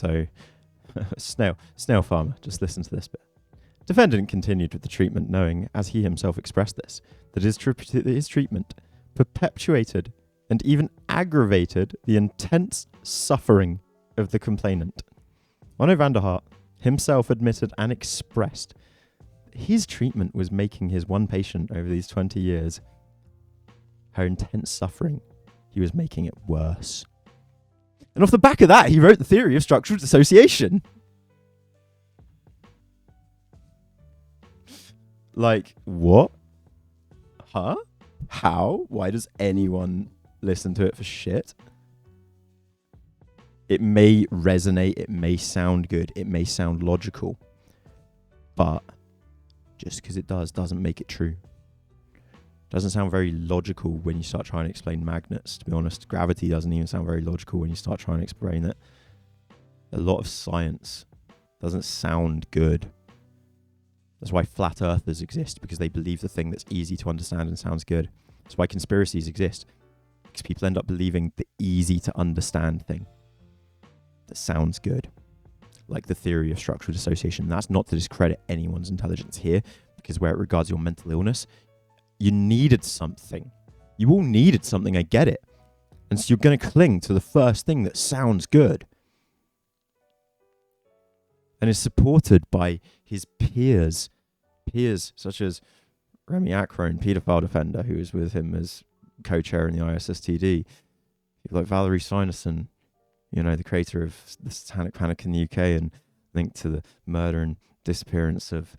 So, snail farmer, just listen to this bit. Defendant continued with the treatment, knowing, as he himself expressed this, that his treatment perpetuated and even aggravated the intense suffering of the complainant. Onno van der Hart himself admitted and expressed that his treatment was making his one patient over these 20 years, her intense suffering, he was making it worse. And off the back of that, he wrote the theory of structural dissociation. Like, what? Huh? How? Why does anyone listen to it for shit? It may resonate, it may sound good, it may sound logical, but just because it doesn't make it true. Doesn't sound very logical when you start trying to explain magnets, to be honest. Gravity doesn't even sound very logical when you start trying to explain it. A lot of science doesn't sound good. That's why flat earthers exist, because they believe the thing that's easy to understand and sounds good. That's why conspiracies exist, because people end up believing the easy to understand thing that sounds good. Like the theory of structural dissociation. That's not to discredit anyone's intelligence here, because where it regards your mental illness, you needed something. You all needed something, I get it. And so you're going to cling to the first thing that sounds good. And is supported by his peers such as Remy Akron, paedophile defender, who was with him as co-chair in the ISSTD. People like Valerie Sinerson, the creator of the Satanic Panic in the UK and linked to the murder and disappearance of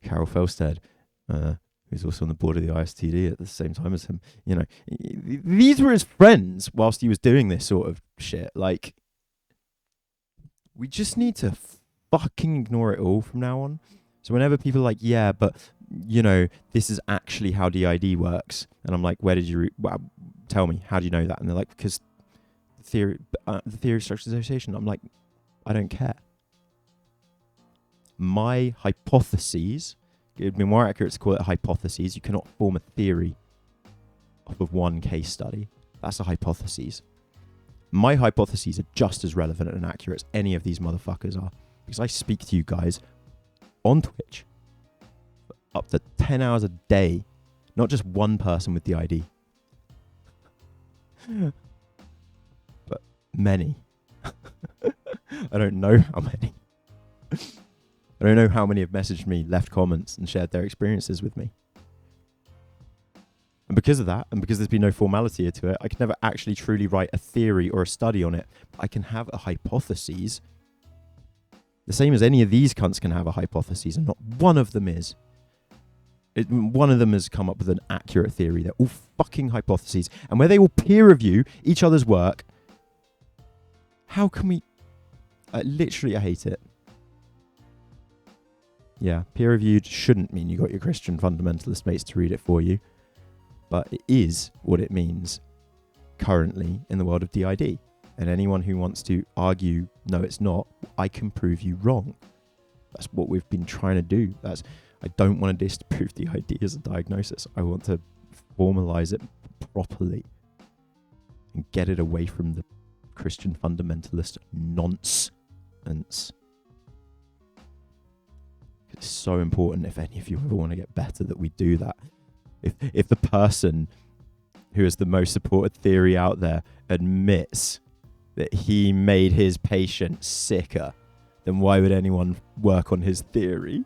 Carol Felstead, who's also on the board of the ISTD at the same time as him. These were his friends whilst he was doing this sort of shit. Like, we just need to fucking ignore it all from now on. So whenever people are like, yeah, but, this is actually how DID works. And I'm like, where did you tell me? How do you know that? And they're like, because the theory of structural dissociation. I'm like, I don't care. My hypotheses, it would be more accurate to call it hypotheses. You cannot form a theory off of one case study. That's a hypothesis. My hypotheses are just as relevant and accurate as any of these motherfuckers are. Because I speak to you guys on Twitch for up to 10 hours a day. Not just one person with the ID. But many. I don't know how many. I don't know how many have messaged me, left comments, and shared their experiences with me. And because of that, and because there's been no formality to it, I can never actually truly write a theory or a study on it. But I can have a hypothesis. The same as any of these cunts can have a hypothesis, and not one of them is. One of them has come up with an accurate theory. They're all fucking hypotheses. And where they will peer review each other's work, how can we... literally, I hate it. Yeah, peer-reviewed shouldn't mean you got your Christian fundamentalist mates to read it for you. But it is what it means currently in the world of DID. And anyone who wants to argue, no, it's not, I can prove you wrong. That's what we've been trying to do. I don't want to disprove the ID as a diagnosis. I want to formalize it properly and get it away from the Christian fundamentalist nonsense. It's so important, if any of you ever want to get better, that we do that. If the person who has the most supported theory out there admits that he made his patient sicker, then why would anyone work on his theory?